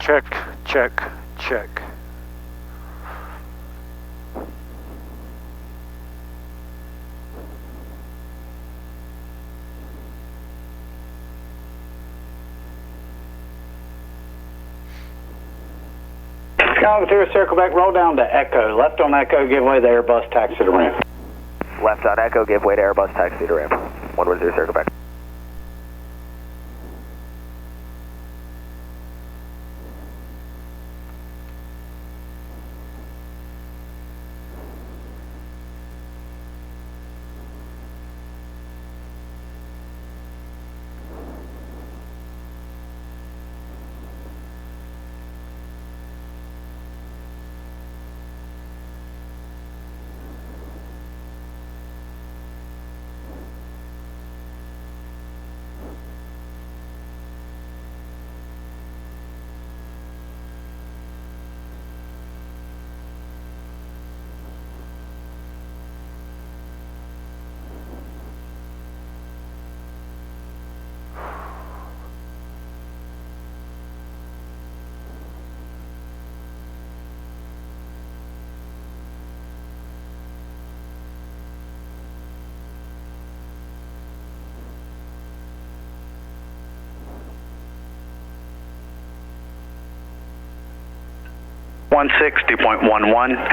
Check, check, check. Chicago 2, circle back, roll down to Echo. Left on Echo, give way to Airbus, taxi to ramp. Left on Echo, give way to Airbus, taxi to ramp. 110, circle back.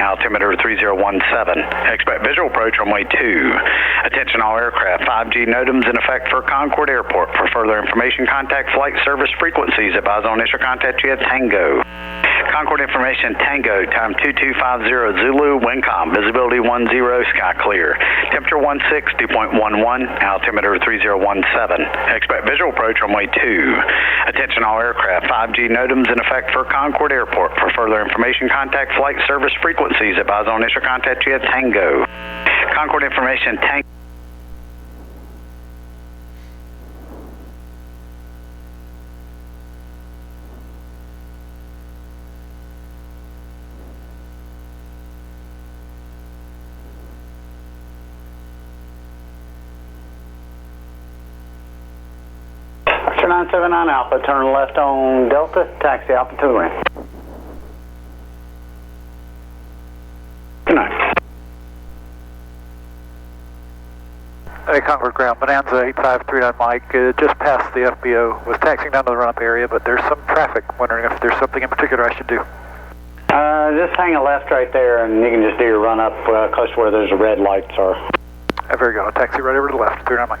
altimeter 3017. Expect visual approach runway 2. Attention all aircraft, 5G NOTAMs in effect for Concord Airport. For further information, contact flight service frequencies. Advise on initial contact you have Tango. Concord information Tango, time 2250 Zulu, Wincom, visibility 10, sky clear. Temperature 160.11, altimeter 3017. Expect visual approach runway 2. Attention all aircraft, 5G NOTAMs in effect for Concord Airport. For further information, contact flight service frequencies. Advise on initial contact you have Tango. Concord information Tango. Archer 979 Alpha, turn left on Delta, taxi Alpha to the ramp. Good night. Hey, Concord ground, Bonanza 8539 Mike, just past the FBO. Was taxiing down to the run-up area, but there's some traffic. Wondering if there's something in particular I should do. Just hang a left right there, and you can just do your run-up close to where those red lights are. Very good. I'll taxi right over to the left, 39 Mike.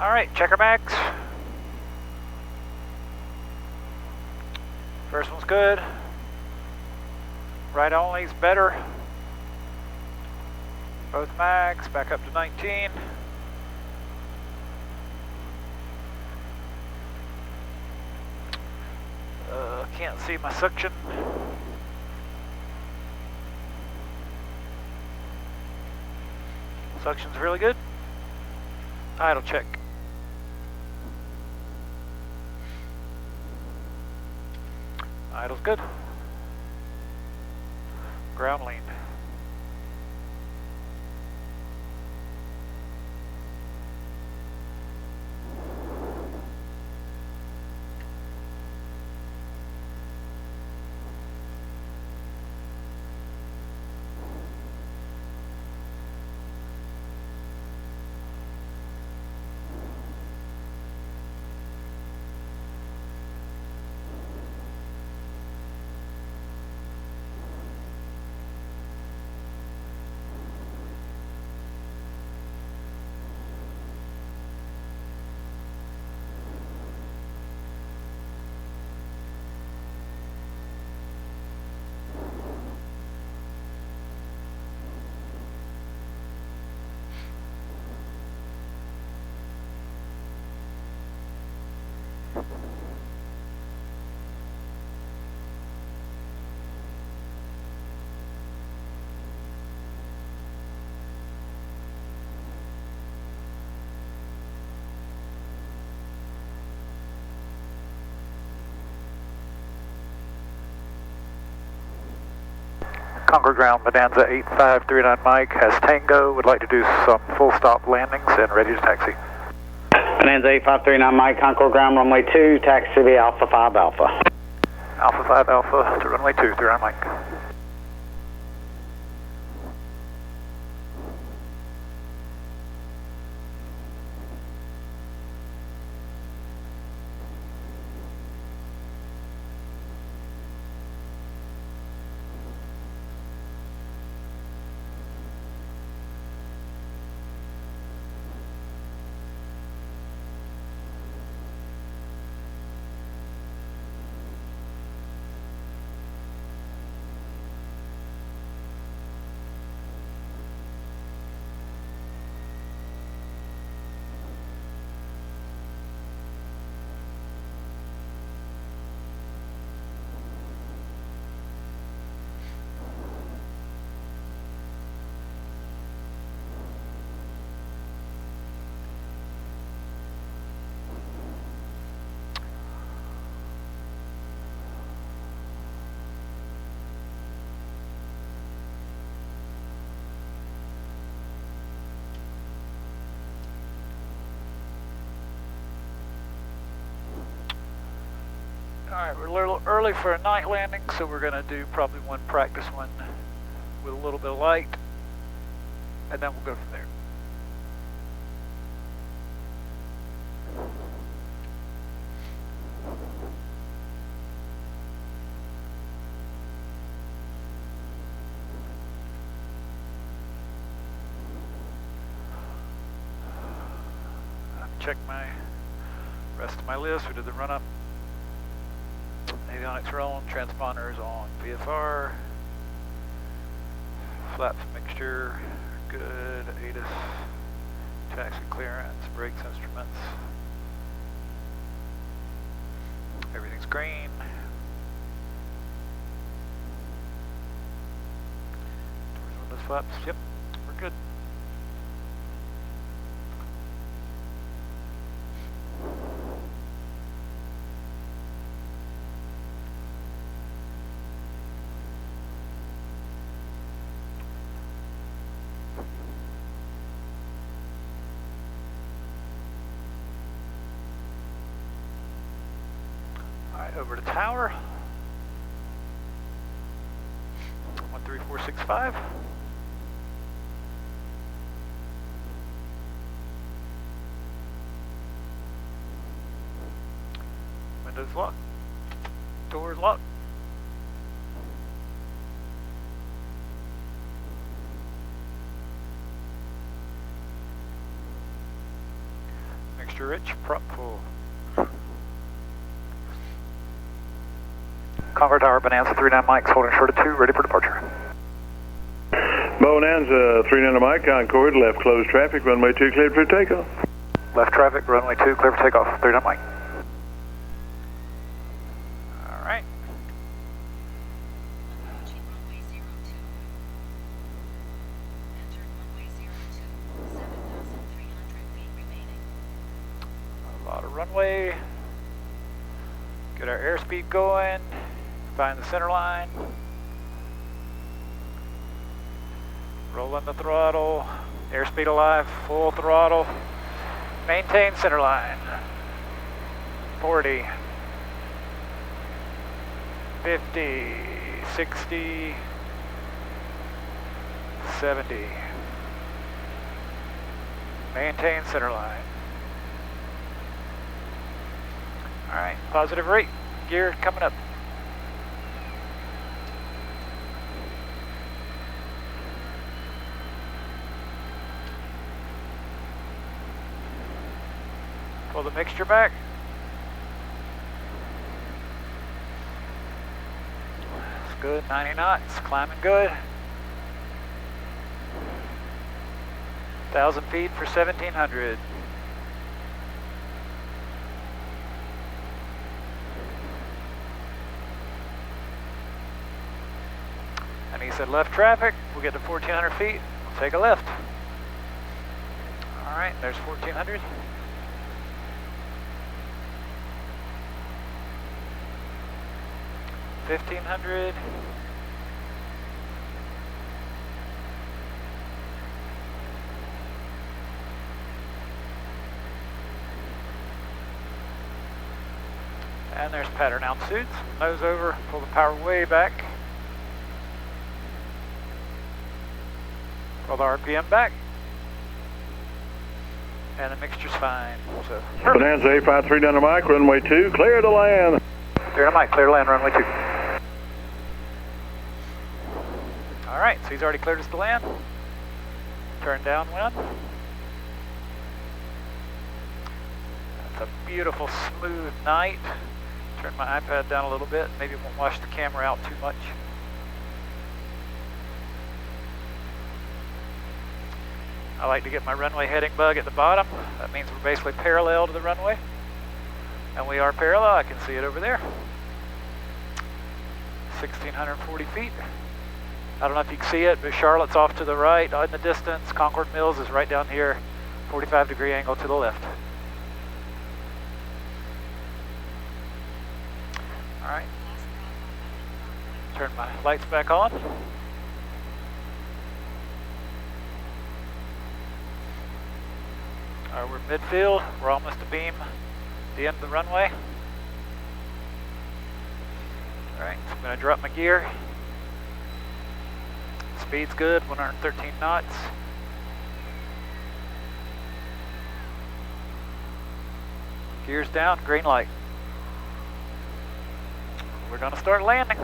All right, checker bags. First one's good. Right only's better. Both mags, back up to 19. Can't see my suction. Suction's really good. Idle check. Idle's good. Ground lean. Concord ground, Bonanza 8539 Mike has Tango, would like to do some full stop landings and ready to taxi. Bonanza 8539 Mike, Concord ground, runway 2, taxi to Alpha 5 Alpha. Alpha 5 Alpha to runway 2, 39 Mike. Alright, we're a little early for a night landing, so we're going to do probably one practice one with a little bit of light, and then we'll go from there. Check my rest of my list. We did the run-up. Avionics are on, transponders on VFR, flaps mixture, good, ATIS, taxi clearance, brakes instruments, everything's green. Doors, windows, flaps, yep, we're good. Over to tower, 13465. Windows locked, doors locked. Mixture rich, prop full. Concord Tower, Bonanza 39 Mike's holding short of 2, ready for departure. Bonanza 39 Mike, Concord, left closed traffic, runway 2 cleared for takeoff. Left traffic, runway 2 clear for takeoff, 39 Mike. Alright. A lot of runway. Get our airspeed going. Find the center line. Rolling the throttle. Airspeed alive, full throttle. Maintain center line. 40. 50. 60. 70. Maintain center line. Alright, positive rate. Gear coming up. Pull the mixture back. It's good, 90 knots, climbing good. 1,000 feet for 1,700. And he said left traffic, we'll get to 1,400 feet, we'll take a left. All right, there's 1,400. $1,500, And there's pattern altitudes. Nose over, pull the power way back. Pull the RPM back. And the mixture's fine. So, Bonanza 853 down to Mike, runway 2, clear to land. clear to Mike, clear to land, runway 2. Alright, so he's already cleared us to land. Turn downwind. It's a beautiful, smooth night. Turn my iPad down a little bit. Maybe it won't wash the camera out too much. I like to get my runway heading bug at the bottom. That means we're basically parallel to the runway. And we are parallel. I can see it over there. 1,640 feet. I don't know if you can see it, but Charlotte's off to the right in the distance. Concord Mills is right down here, 45-degree angle to the left. All right. Turn my lights back on. All right, we're midfield. We're almost to beam the end of the runway. All right, so I'm going to drop my gear. Speed's good, 113 knots. Gears down, green light. We're going to start landing.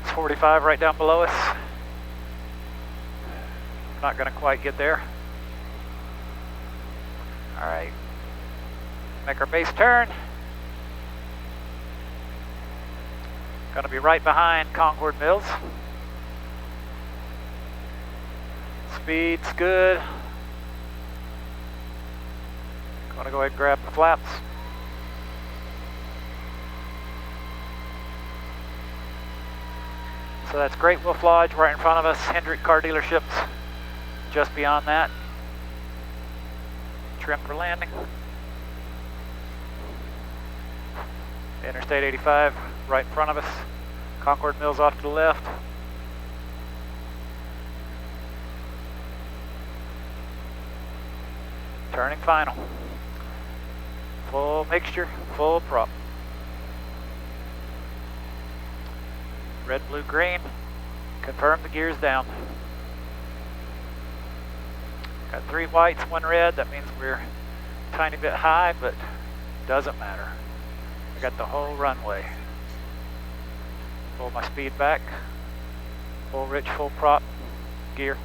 It's 45 right down below us. Not going to quite get there. All right, make our base turn. Going to be right behind Concord Mills. Speed's good. Going to go ahead and grab the flaps. So that's Great Wolf Lodge right in front of us. Hendrick Car Dealerships just beyond that. Trim for landing. Interstate 85 right in front of us. Concord Mills off to the left. Turning final. Full mixture, full prop. Red, blue, green. Confirm the gears down. Got 3 whites, 1 red. That means we're a tiny bit high, but doesn't matter. I got the whole runway. Pull my speed back. Full rich, full prop gear.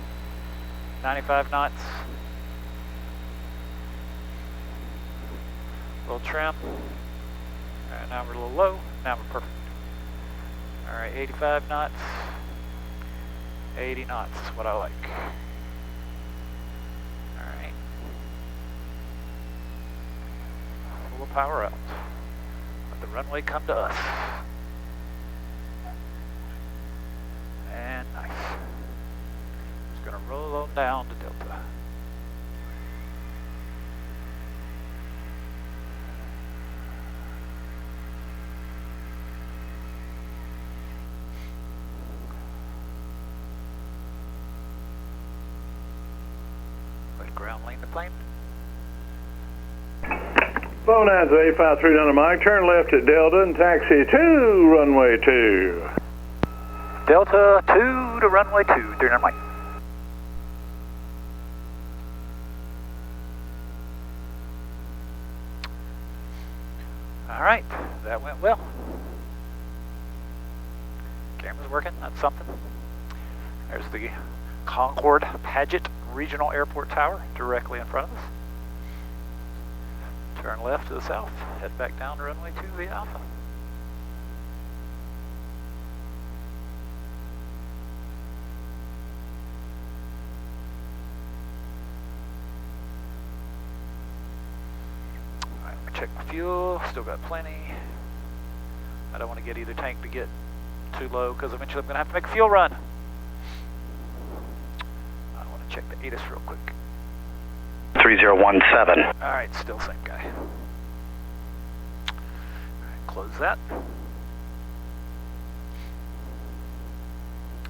95 knots. A little trim. Alright, now we're a little low. Now we're perfect. Alright, 85 knots. 80 knots is what I like. Full power out. Let the runway come to us. And nice. Just gonna roll on down to Delta. Let ground lane the plane. Bonanza 853 down to Mike, turn left at Delta and taxi to runway 2. Delta 2 to runway 2, 39 Mike. Alright, that went well. Camera's working, that's something. There's the Concord Paget Regional Airport Tower directly in front of us. Turn left to the south, head back down to runway 2 via Alpha. Alright, let me check my fuel, still got plenty. I don't want to get either tank to get too low because eventually I'm going to have to make a fuel run. I want to check the ATIS real quick. 3017. Alright, still same guy. Alright, close that.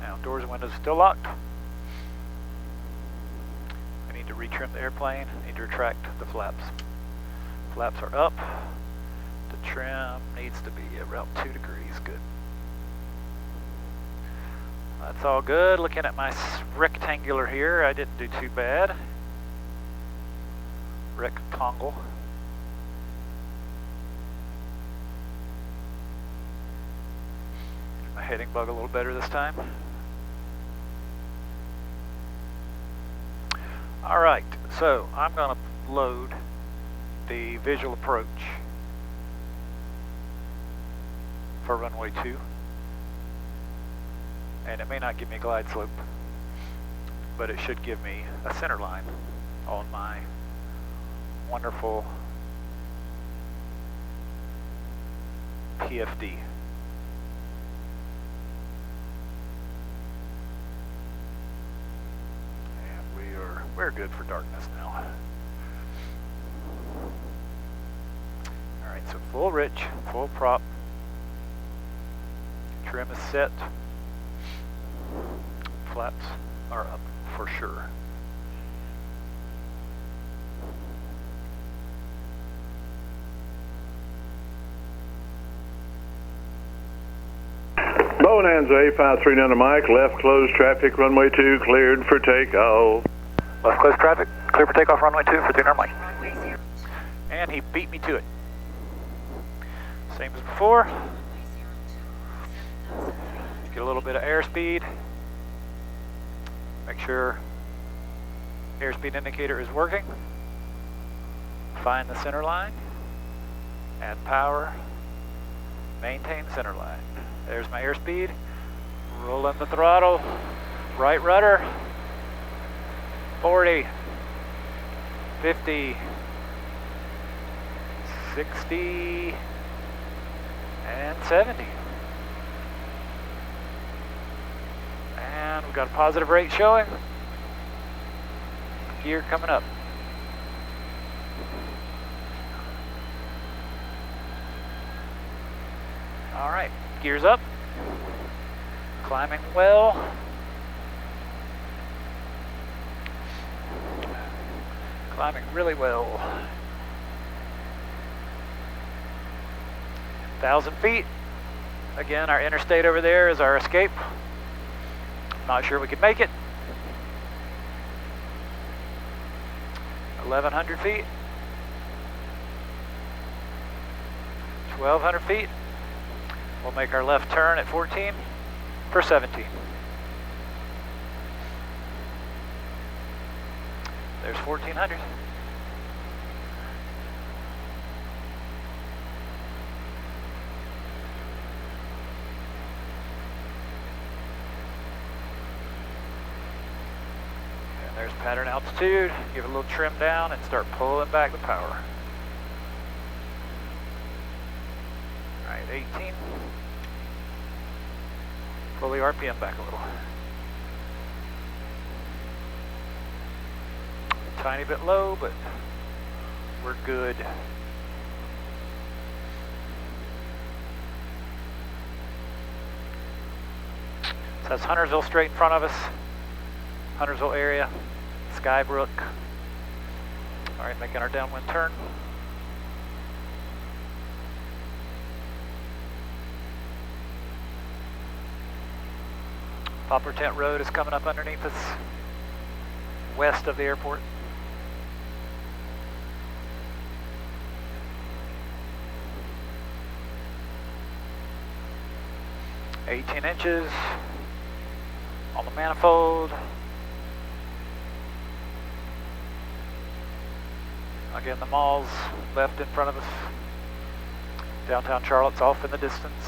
Now ground. Doors and windows still locked. I need to retrim the airplane. I need to retract the flaps. Flaps are up. The trim needs to be around 2 degrees. Good. That's all good. Looking at my rectangular here, I didn't do too bad. Rectangle. My heading bug a little better this time. Alright, so I'm going to load the visual approach for runway 2. And it may not give me a glide slope, but it should give me a center line on my wonderful PFD. And we're good for darkness now. Alright, so full rich, full prop. Trim is set. Flaps are up for sure. Bonanza, A539 Mike, left closed traffic, runway 2, cleared for takeoff. Left closed traffic, clear for takeoff, runway 2 for 39 Mike. And he beat me to it. Same as before. Get a little bit of airspeed. Make sure airspeed indicator is working. Find the center line. Add power. Maintain center line. There's my airspeed. Roll in the throttle. Right rudder. 40. 50. 60. And 70. And we've got a positive rate showing. Gear coming up. Alright, gears up. Climbing well. Climbing really well. 1,000 feet. Again, our interstate over there is our escape. Not sure we can make it. 1,100 feet. 1,200 feet. We'll make our left turn at 14 for 17. There's 1,400. There's pattern altitude. Give it a little trim down and start pulling back the power. Alright, 18. Pull the RPM back a little. A tiny bit low, but we're good. So that's Huntersville straight in front of us. Huntersville area, Skybrook. All right, making our downwind turn. Poplar Tent Road is coming up underneath us, west of the airport. $18 inches on the manifold. Again, the mall's left in front of us. Downtown Charlotte's off in the distance,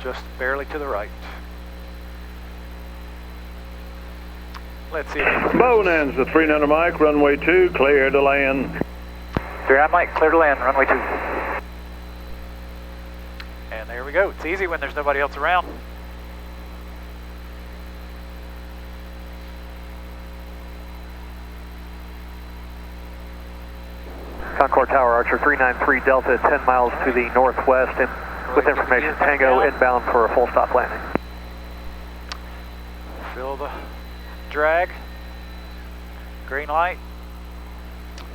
just barely to the right. Let's see. Bonanza, 39 Mike, runway 2, clear to land. 39 Mike, clear to land, runway 2. And there we go. It's easy when there's nobody else around. Concord Tower, Archer 393 Delta, 10 miles to the northwest, and with information, Tango inbound for a full stop landing. Feel the drag. Green light.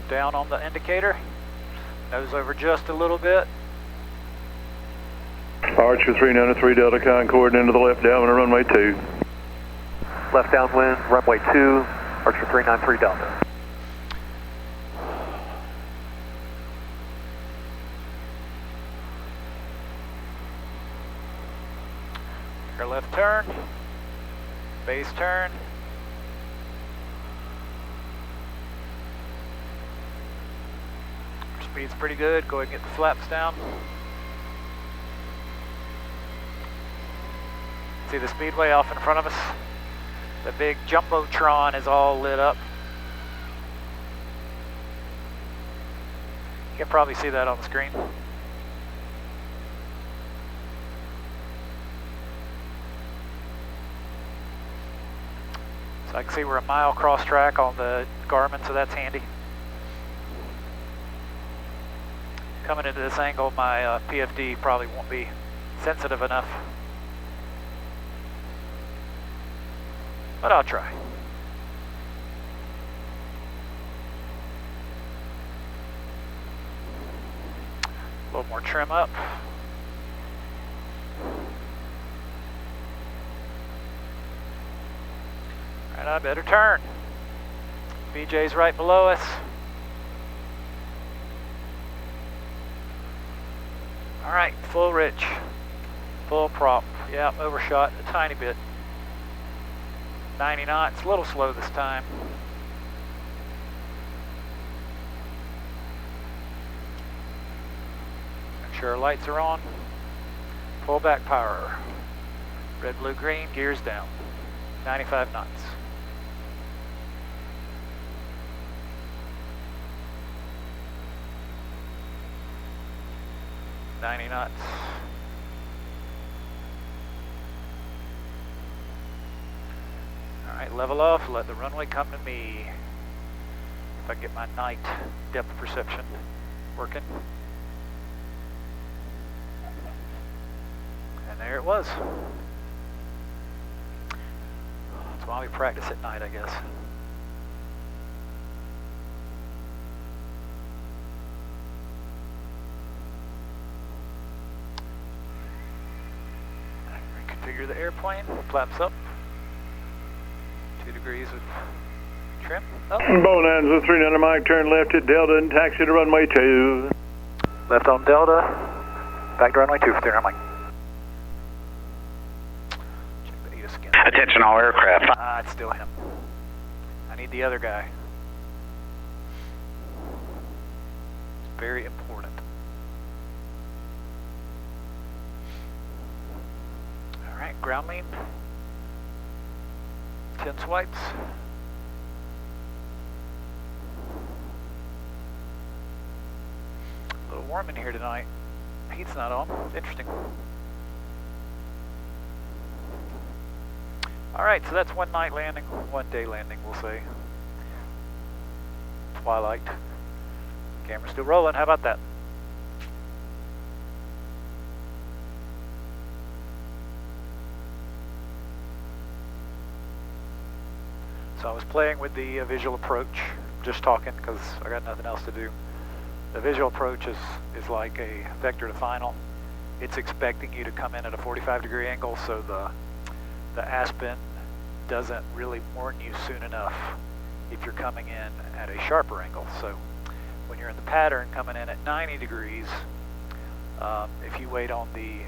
Down on the indicator. Nose over just a little bit. Archer 393 Delta Concord into the left downwind runway 2. Left downwind, runway 2, Archer 393 Delta. Your left turn. Base turn. Speed's pretty good. Go ahead and get the flaps down. See the Speedway off in front of us? The big Jumbotron is all lit up. You can probably see that on the screen. So I can see we're a mile cross track on the Garmin, so that's handy. Coming into this angle, my PFD probably won't be sensitive enough. But I'll try. A little more trim up. Alright, I better turn. BJ's right below us. Alright, full rich. Full prop. Yeah, overshot a tiny bit. 90 knots, a little slow this time. Make sure our lights are on. Pull back power. Red, blue, green, gears down. 95 knots. .90 knots. Alright, level off, let the runway come to me. If I get my night depth perception working. And there it was. That's why we practice at night, I guess. Reconfigure the airplane, flaps up. 2 degrees of trim. Oh. Bonanza 300 Mike, turn left at Delta and taxi to runway 2. Left on Delta, back to runway 2 for 300 Mike. Check the ATIS again. Attention all aircraft. Ah, it's still him. I need the other guy. It's very important. Alright, ground lean. 10 swipes. A little warm in here tonight. Heat's not on. Interesting. Alright, so that's one night landing, one day landing, we'll say. Twilight. Camera's still rolling, how about that? So I was playing with the visual approach, just talking because I got nothing else to do. The visual approach is like a vector to final. It's expecting you to come in at a 45-degree angle, so the Aspen doesn't really warn you soon enough if you're coming in at a sharper angle. So when you're in the pattern coming in at 90 degrees, if you wait on the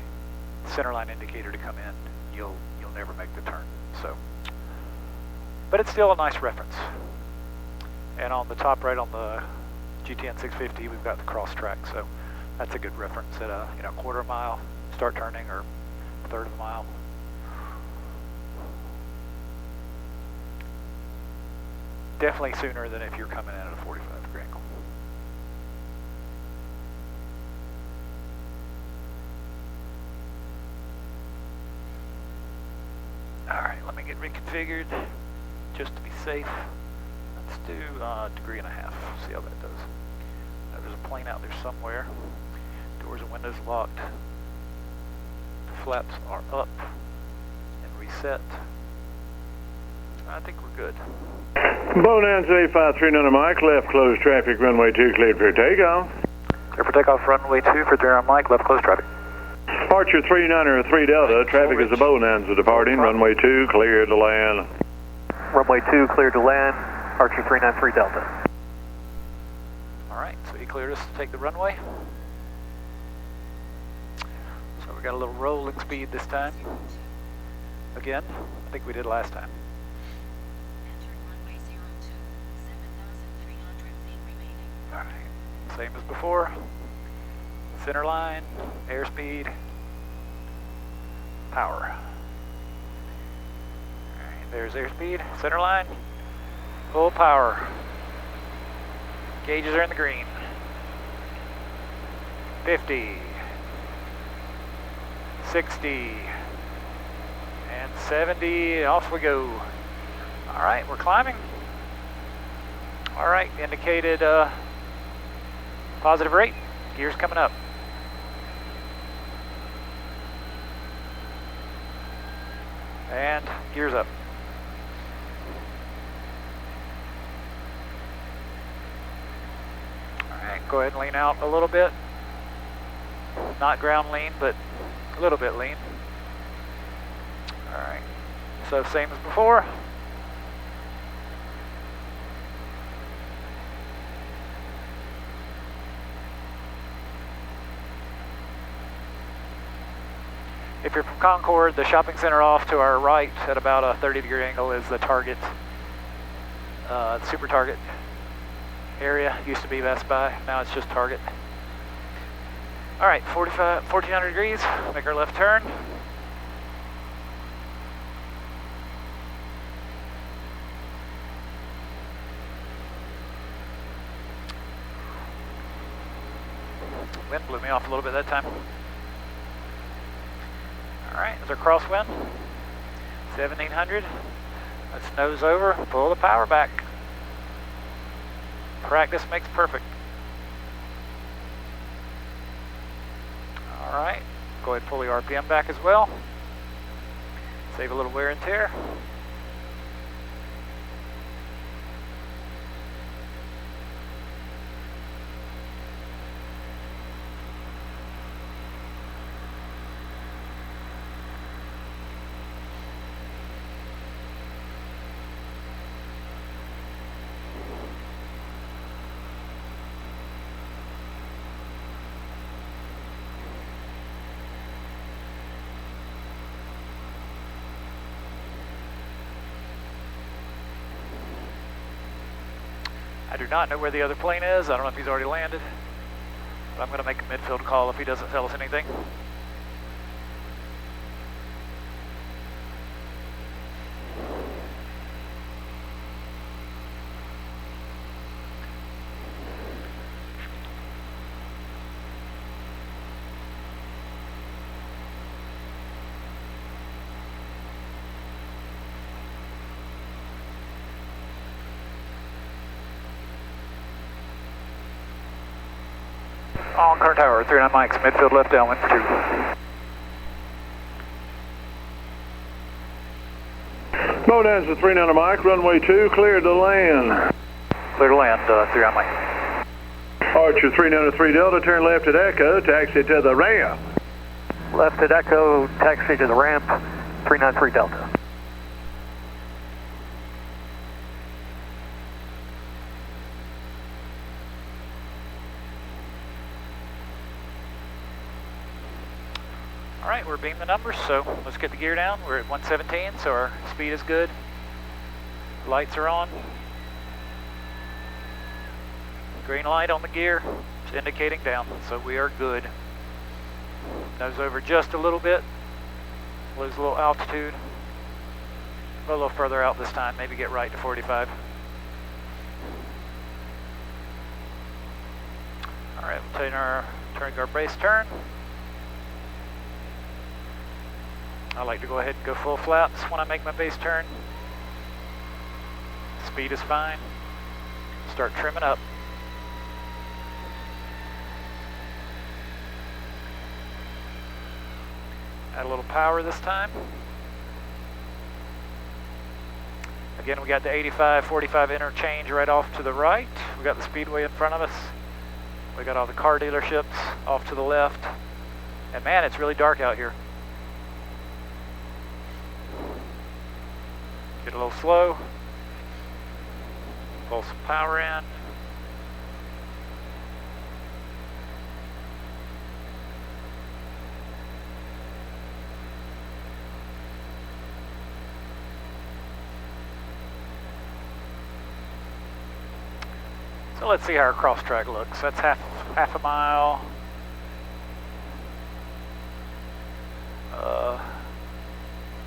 centerline indicator to come in, you'll never make the turn. So. But it's still a nice reference. And on the top right on the GTN 650, we've got the cross track, so that's a good reference at a quarter mile, start turning, or a third of a mile. Definitely sooner than if you're coming in at a 45-degree angle. All right, let me get reconfigured. Just to be safe, let's do a degree and a half, see how that does. Now, there's a plane out there somewhere. Doors and windows locked. The flaps are up and reset. I think we're good. Bonanza 853 Mike, left closed traffic, runway 2 cleared for takeoff. Clear for takeoff, runway 2 for 3 on Mike, left closed traffic. Archer 39 Delta, traffic is a Bonanza departing, runway 2 cleared to land. Runway 2 cleared to land, Archer 393 Delta. Alright, so he cleared us to take the runway. So we got a little rolling speed this time. Again, I think we did last time. Alright, same as before. Center line, airspeed, power. Alright, there's airspeed, center line, full power. Gauges are in the green. 50, 60, and 70, off we go. Alright, we're climbing. Alright, indicated positive rate, gears coming up. And gears up. Alright, go ahead and lean out a little bit. Not ground lean, but a little bit lean. Alright, so same as before. If you're from Concord, the shopping center off to our right at about a 30-degree angle is the Target, Super Target area. Used to be Best Buy, now it's just Target. All right, 1400 degrees, make our left turn. Wind blew me off a little bit that time. Alright, there's our crosswind, 1700. Let's nose over, pull the power back. Practice makes perfect. Alright, go ahead and pull the RPM back as well. Save a little wear and tear. I do not know where the other plane is. I don't know if he's already landed. But I'm going to make a midfield call if he doesn't tell us anything. On current tower, 39 mics, midfield left downwind for 2. Bonanza 39 Mike, runway 2 cleared to land. Clear to land, 39 mic. Archer 393 Delta, turn left at Echo, taxi to the ramp. Left at Echo, taxi to the ramp, 393 Delta. Alright, we're beating the numbers, so let's get the gear down. We're at 117, so our speed is good. Lights are on. Green light on the gear, it's indicating down, so we are good. Nose over just a little bit. Lose a little altitude. Go a little further out this time, maybe get right to 45. Alright, we'll turn our base turn. I like to go ahead and go full flaps when I make my base turn. Speed is fine. Start trimming up. Add a little power this time. Again, we got the 85-45 interchange right off to the right. We got the Speedway in front of us. We got all the car dealerships off to the left. And man, it's really dark out here. Get a little slow. Pull some power in. So let's see how our cross track looks. That's half a mile.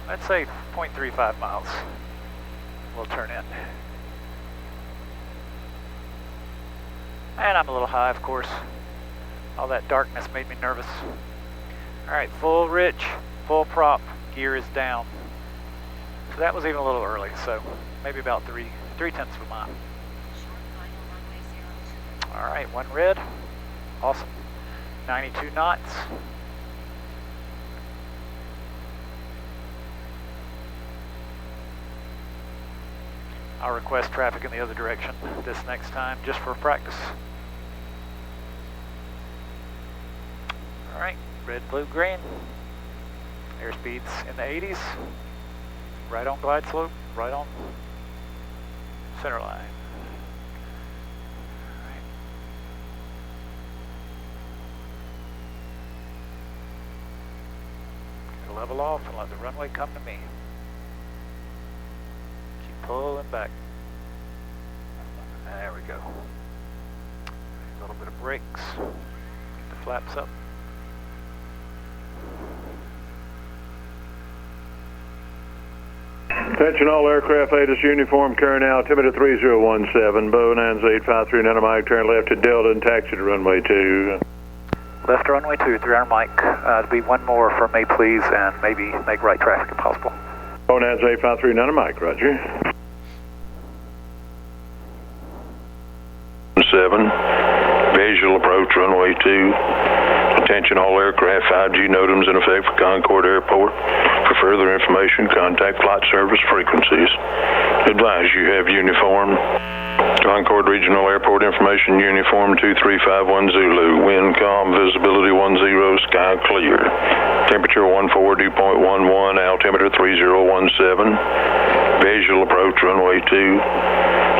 Let's say 0.35 miles. We'll turn in. And I'm a little high, of course. All that darkness made me nervous. All right, full rich, full prop, gear is down. So that was even a little early, so maybe about 3/10 of a mile. All right, one red, awesome. 92 knots. I'll request traffic in the other direction this next time, just for practice. All right, red, blue, green. Airspeed's in the 80s. Right on glide slope, right on center line. Level off and let the runway come to me. Keep pulling back. There we go. A little bit of brakes. Keep the flaps up. Attention all aircraft, ATIS uniform, carrying altimeter 3017, Bonanza 853, Mike, turn left at Delta and taxi to runway 2. Left to runway 2, 300 Mike. To be one more for me, please, and maybe make right traffic if possible. Bonanza 853, Mike, roger. 7, visual approach runway 2. Attention all aircraft, 5G NOTAMs in effect for Concord Airport. For further information, contact flight service frequencies. Advise you have uniform. Concord Regional Airport Information Uniform 2351 Zulu. Wind calm, visibility 10, sky clear. Temperature 14, dew point 11, altimeter 3017. Visual approach runway 2.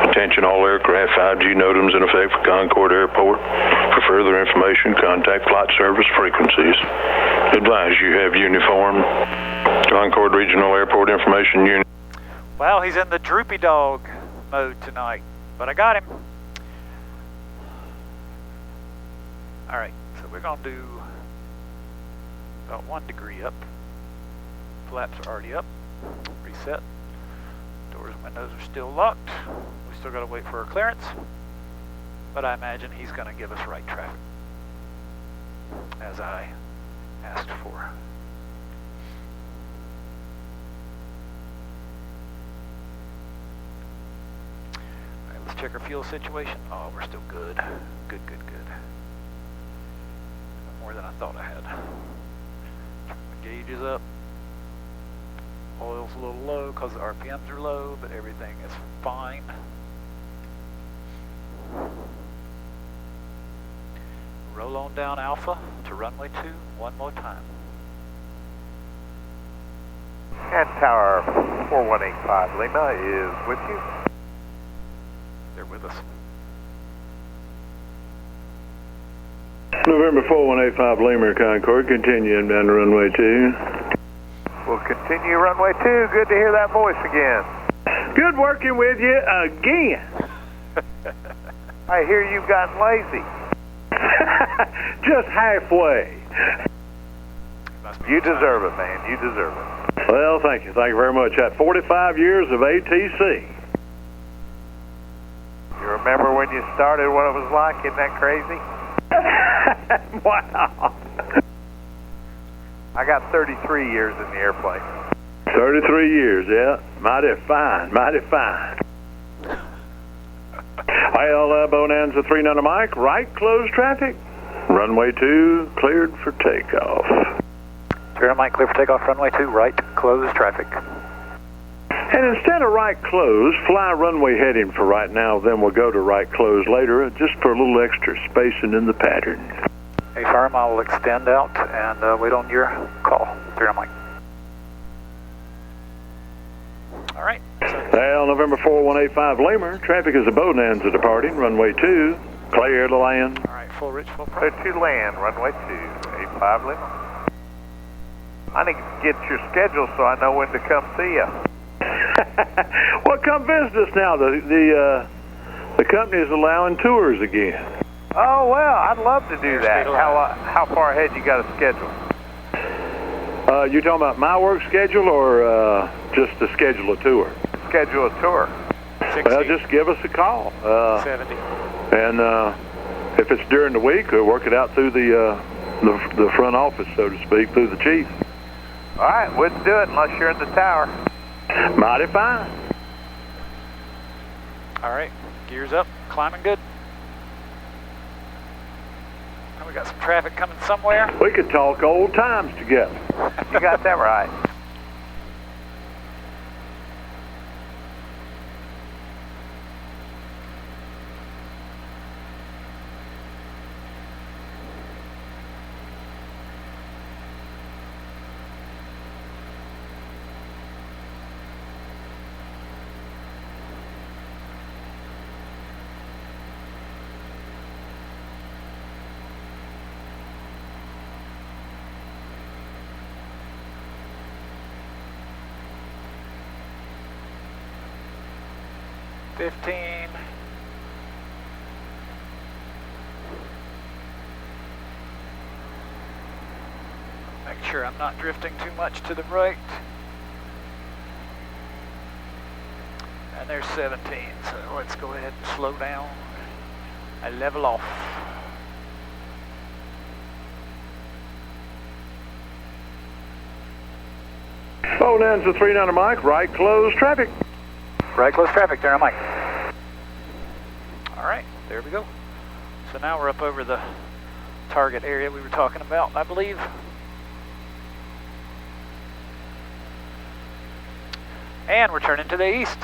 Attention all aircraft, 5G NOTAMs in effect for Concord Airport. For further information, contact flight service frequencies. Advise you have uniform. Concord Regional Airport Information Unit. Well, he's in the droopy dog mode tonight, but I got him. All right, so we're gonna do about 1 degree up. Flaps are already up. Reset. Doors and windows are still locked. We still gotta wait for our clearance, but I imagine he's gonna give us right traffic, as I asked for. All right, let's check our fuel situation. Oh, we're still good. Good, good, good. More than I thought I had. The gauge is up. Oil's a little low because the RPMs are low, but everything is fine. Roll on down Alpha to runway 2 one more time. And Tower 4185 Lima is with you. They're with us. November 4185 Lima, Concord, continuing down to runway 2. We'll continue runway 2. Good to hear that voice again. Good working with you again. I hear you've gotten lazy. Just halfway. You deserve it, man. You deserve it. Well, thank you. Thank you very much. At 45 years of ATC. You remember when you started, what it was like? Isn't that crazy? Wow. I got 33 years in the airplane. 33 years, yeah. Mighty fine, mighty fine. Well, Bonanza 39 Mike, right, closed traffic. Runway 2 cleared for takeoff. 39 Mike, clear for takeoff, runway 2, right, closed traffic. And instead of right close, fly runway heading for right now, then we'll go to right close later, just for a little extra spacing in the pattern. Hey, firm, I will extend out and wait on your call. 3 Mike. All right. Well, November 4185 Lamer, traffic is a Bonanza departing, runway 2, clear to land. All right, full reach, full Clear approach. to land, runway 2, 85 Lima. I need to get your schedule so I know when to come see you. Well, come visit us now. The company is allowing tours again. Oh, well, I'd love to do that. How far ahead you got a schedule? You talking about my work schedule or just to schedule a tour? Schedule a tour. 60, Well, just give us a call. 70. And if it's during the week, we'll work it out through the front office, so to speak, through the chief. All right, wouldn't do it unless you're in the tower. Mighty fine. All right, gears up, climbing good. Now we got some traffic coming somewhere. We could talk old times together. You got that right. Make sure I'm not drifting too much to the right. And there's 17, so let's go ahead and slow down and level off. Bonanza 39 Mike, right close traffic. Right close traffic there, Mike. All right, there we go. So now we're up over the target area we were talking about, I believe. And we're turning to the east.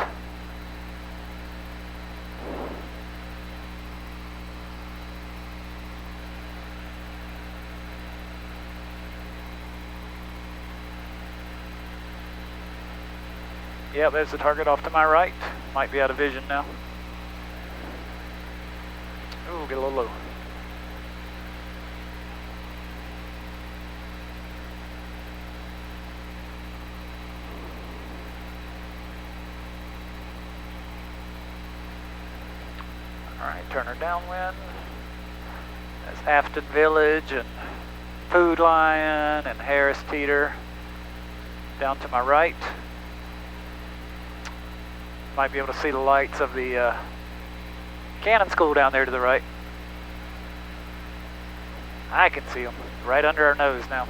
Yeah, there's the target off to my right. Might be out of vision now. Ooh, get a little low. Alright, turn her downwind. That's Afton Village and Food Lion and Harris Teeter. Down to my right. Might be able to see the lights of the Cannon School down there to the right. I can see them right under our nose now.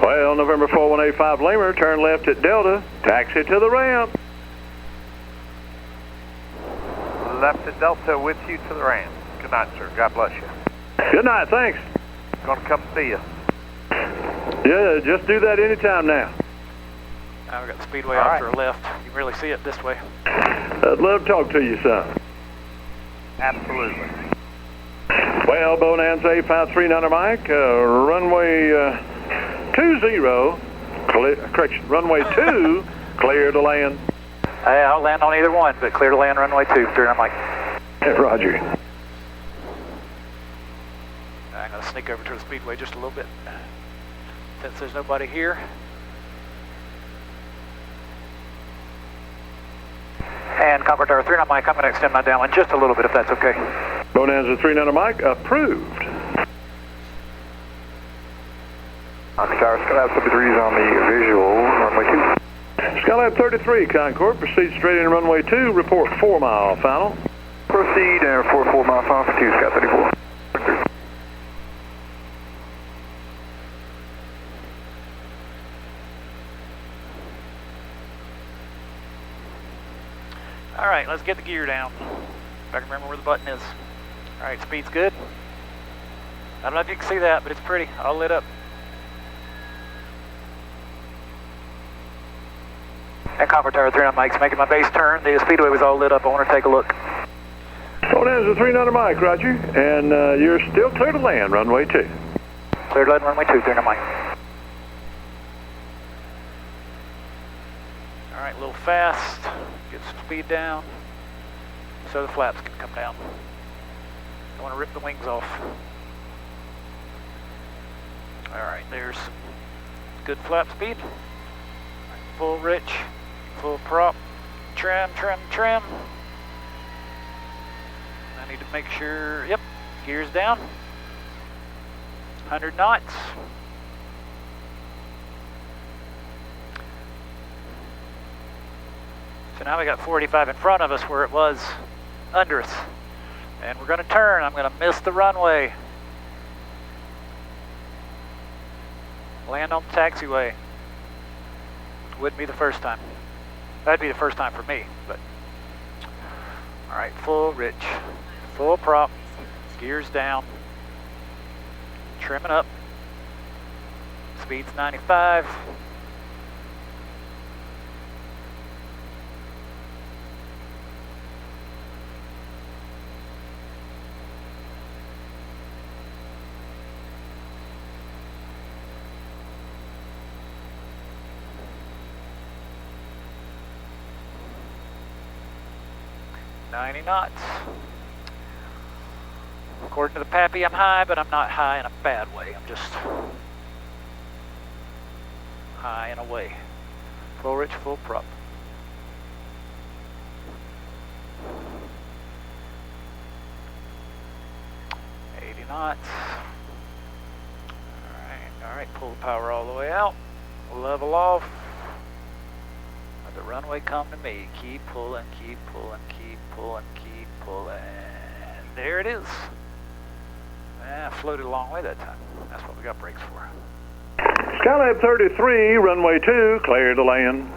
Well, November 4185 Lamer, turn left at Delta, taxi to the ramp. Left at Delta with you to the ramp. Good night, sir. God bless you. Good night, thanks. Gonna come see you. Yeah, just do that anytime now. Now we've got the Speedway All off right. to our left. You can really see it this way. I'd love to talk to you, son. Absolutely. Well, Bonanza 8539 Mike, runway 20, correction, runway 2, clear to land. I'll land on either one, but clear to land runway 2. I'm like, Roger. I'm going to sneak over to the Speedway just a little bit, since there's nobody here. And Concord Tower 39 Mike, I'm going to extend my downwind just a little bit if that's okay. Bonanza 39 Mike, approved. Tower, Skylab 33 is on the visual, runway 2. Skylab 33, Concord, proceed straight in runway 2, report 4 mile final. Proceed, 4 mile final for 2, Sky 34. right, let's get the gear down. If I can remember where the button is. All right, speed's good. I don't know if you can see that, but it's pretty, all lit up. At Concord Tower 3 on Mike's making my base turn. The Speedway was all lit up. I want to take a look. Bonanza 39 Mike, roger. And you're still clear to land, runway 2. Clear to land, runway 2, 39 Mike. All right, a little fast. Get some speed down so the flaps can come down. I want to rip the wings off. All right, there's good flap speed. Full rich, full prop, trim, trim, trim. I need to make sure, yep, gears down. 100 knots. So now we got 45 in front of us where it was under us. And we're gonna turn, I'm gonna miss the runway. Land on the taxiway. Wouldn't be the first time. That'd be the first time for me, but. All right, full rich, full prop, gears down, trimming up. Speed's 95. .90 knots. According to the Pappy, I'm high, but I'm not high in a bad way. I'm just high in a way. Full rich, full prop. Knots. All right, pull the power all the way out. Level off. Let the runway come to me. Keep pulling, keep pulling, keep pulling, keep pulling. There it is. I floated a long way that time. That's what we got brakes for. Skylab 33, runway 2, clear to land.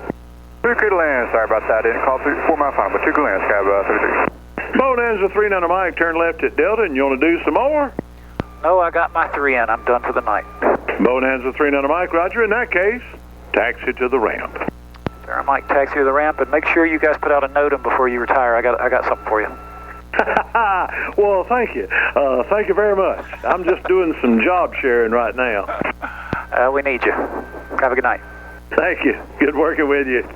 Clear to land, sorry about that. Didn't call 4 mile final, but 2 to land, Skylab 33. Bonanza 39 Mike, turn left at Delta, and you want to do some more? No, I got my 3 in. I'm done for the night. Bonanza 39 Mike, roger. In that case, taxi to the ramp. There, Mike, taxi to the ramp, and make sure you guys put out a NOTAM before you retire. I got something for you. Well, thank you. Thank you very much. I'm just doing some job sharing right now. We need you. Have a good night. Thank you. Good working with you.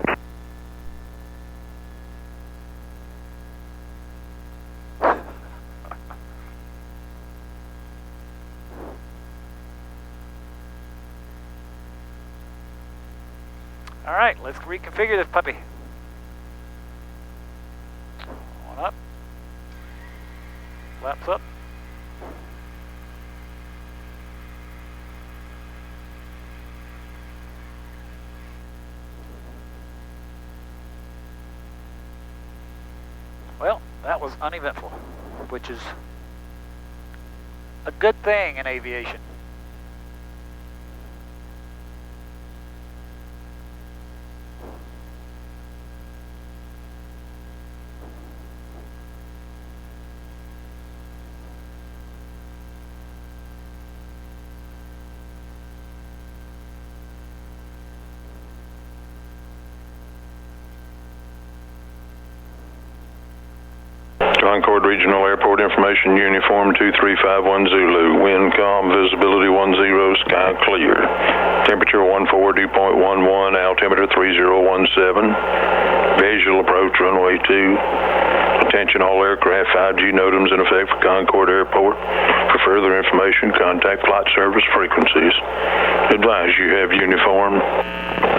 All right, let's reconfigure this puppy. One up. Flaps up. Well, that was uneventful, which is a good thing in aviation. Concord Regional Airport Information Uniform 2351 Zulu. Wind calm, visibility 10, sky clear. Temperature 14, dew point 11, altimeter 3017. Visual approach runway 2. Attention all aircraft, 5G NOTAMs in effect for Concord Airport. For further information, contact flight service frequencies. Advise you have uniform.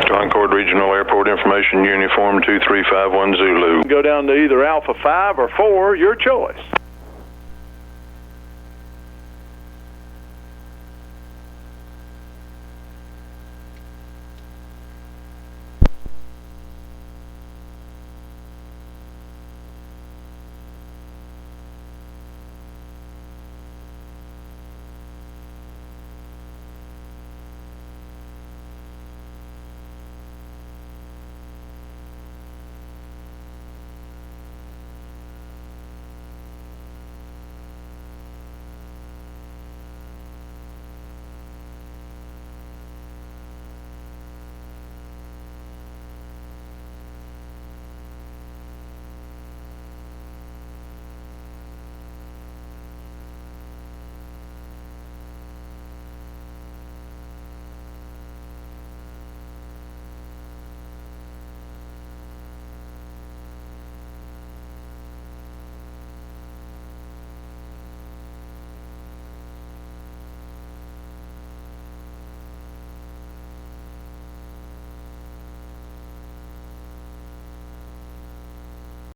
Concord Regional Airport Information Uniform 2351 Zulu. Go down to either Alpha 5 or 4, your choice.